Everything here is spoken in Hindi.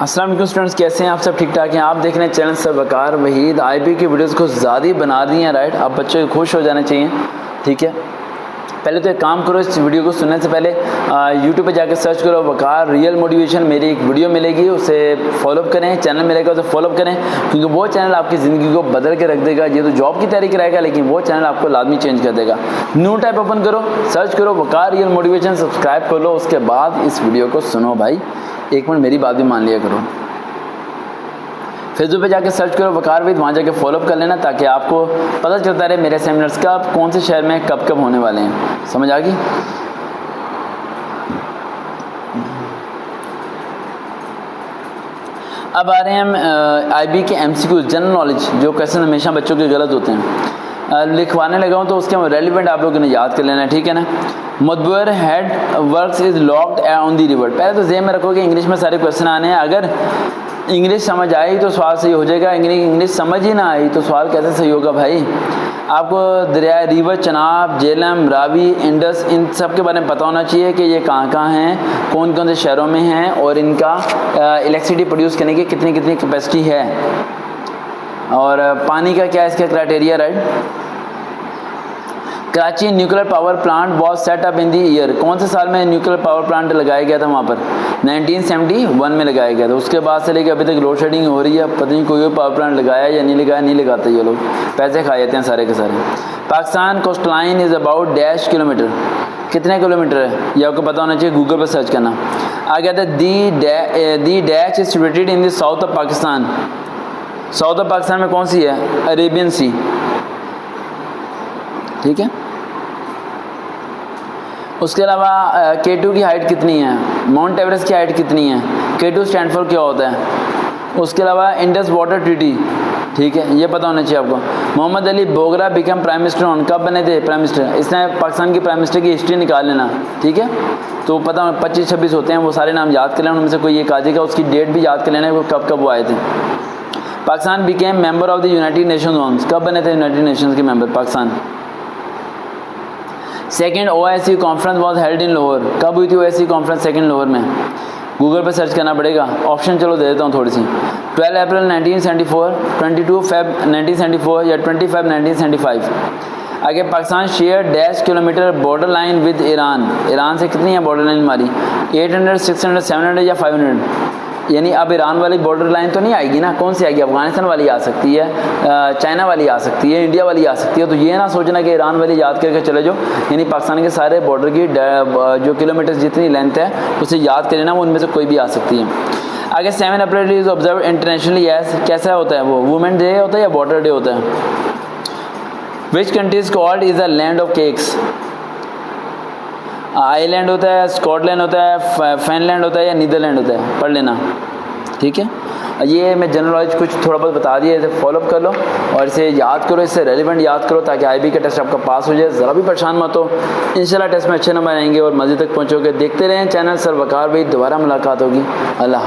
अस्सलाम वालेकुम स्टूडेंट्स, कैसे हैं आप सब? ठीक ठाक हैं? आप देख रहे हैं चैनल सर वकार वहीद। आईबी की वीडियोस को ज़्यादा ही बना दी हैं, राइट? आप बच्चों को खुश हो जाना चाहिए, ठीक है। पहले तो एक काम करो, इस वीडियो को सुनने से पहले यूट्यूब पे जाकर सर्च करो वकार रियल मोटिवेशन। मेरी एक वीडियो मिलेगी, उसे फॉलोअप करें। चैनल मिलेगा उसे फॉलोअप करें, क्योंकि वो चैनल आपकी ज़िंदगी को बदल के रख देगा। ये तो जॉब की तैयारी कराएगा, लेकिन वो चैनल आपको लाजमी चेंज कर देगा। न्यू टाइप ओपन करो, सर्च करो वकार रियल मोटिवेशन, सब्सक्राइब कर लो। उसके बाद इस वीडियो को सुनो। भाई एक मिनट मेरी बात भी मान लिया करो। फेसबुक पे जाके सर्च करो वकार विद, वहाँ जाके फॉलोअप कर लेना, ताकि आपको पता चलता रहे मेरे सेमिनार्स कब, कौन से शहर में कब कब होने वाले हैं। समझ आ गई? अब आ रहे हैं हम आईबी के एमसीक्यू, जनरल नॉलेज, जो क्वेश्चन हमेशा बच्चों के गलत होते हैं। लिखवाने लगा हूँ तो उसके रेलिवेंट आप लोगों ने याद कर लेना है, ठीक है ना। Mudabbar head works is locked on the river. पहले तो जेहन में रखो कि इंग्लिश में सारे क्वेश्चन आने हैं। अगर इंग्लिश समझ आई तो सवाल सही हो जाएगा, इंग्लिश समझ ही ना आई तो सवाल कैसे सही होगा भाई? आपको दरिया, रिवर चनाब, झेलम, रावी, इंडस, इन सब के बारे में पता होना चाहिए कि ये कहाँ हैं, कौन कौन से शहरों में हैं, और इनका इलेक्ट्रिसिटी प्रोड्यूस करने की कितनी कितनी कैपेसिटी है, और पानी का क्या इसका criteria, right. Karachi nuclear power plant was set up in the year. कौन से साल में न्यूक्लियर पावर प्लांट लगाया गया था वहाँ पर? 1971 में लगाया गया था। उसके बाद से लेकर अभी तक लोड शेडिंग हो रही है। पता नहीं कोई पावर प्लांट लगाया या नहीं लगाया, नहीं लगाते ये लोग, पैसे खा जाते हैं सारे के सारे। Pakistan coast line is about dash kilometre. कितने किलोमीटर है ये आपको पता होना चाहिए, गूगल पर सर्च करना। आ गया था the dash is situated in the south of Pakistan. South of Pakistan में कौन सी है? अरेबियन सी, ठीक है। उसके अलावा K2 की हाइट कितनी है? माउंट एवरेस्ट की हाइट कितनी है? K2 स्टैंड फॉर क्या होता है? उसके अलावा इंडस वाटर ट्रीटी, ठीक है, ये पता होना चाहिए आपको। Mohammad Ali Bogra became prime minister on, कब बने थे प्राइम मिनिस्टर? इसने पाकिस्तान की प्राइम मिनिस्टर की हिस्ट्री निकाल लेना, ठीक है। तो पता 25-26 होते हैं, वो सारे नाम याद कर लेना, उनमें से कोई एक आ जाएगा। उसकी डेट भी याद कर लेना, वो कब कब वो आए थे। Pakistan became member of the United Nations, कब बने थे यूनाइटेड नेशंस के member Pakistan? Second OIC conference was held in Lahore. कब हुई थी OIC कॉन्फ्रेंस सेकेंड लाहौर में? गूगल पर सर्च करना पड़ेगा। ऑप्शन चलो दे देता हूँ थोड़ी सी। 12 अप्रैल 1974, 22 फेब 1974 या 25 1975। आगे Pakistan share dash kilometre border line with Iran. Iran से कितनी है बॉर्डर लाइन हमारी? 800, 600, 700 या 500? यानी अब ईरान वाली बॉर्डर लाइन तो नहीं आएगी ना। कौन सी आएगी? अफगानिस्तान वाली आ सकती है, चाइना वाली आ सकती है, इंडिया वाली आ सकती है। तो ये ना सोचना कि ईरान वाली याद करके चले जाओ। यानी पाकिस्तान के सारे बॉर्डर की जो किलोमीटर जितनी लेंथ है उसे याद कर लेना, वो उनमें से कोई भी आ सकती है। आगे 7 April is observe internationally as, कैसा होता है वो? वुमेन डे होता है या वाटर डे होता है? Which country is called is the land of cakes? Island होता है, स्कॉटलैंड होता है, फिनलैंड होता है या नीदरलैंड होता है? पढ़ लेना, ठीक है। ये मैं जनरल नॉलेज कुछ थोड़ा बहुत बता दिया, इसे फॉलोअप कर लो और इसे याद करो, इससे रेलिवेंट याद करो, ताकि आईबी का टेस्ट आपका पास हो जाए। ज़रा भी परेशान मत हो, इंशाल्लाह टेस्ट में अच्छे नंबर आएंगे और मज़े तक पहुँचोगे। देखते रहें चैनल सर वकार भाई, दोबारा मुलाकात होगी। अल्लाह।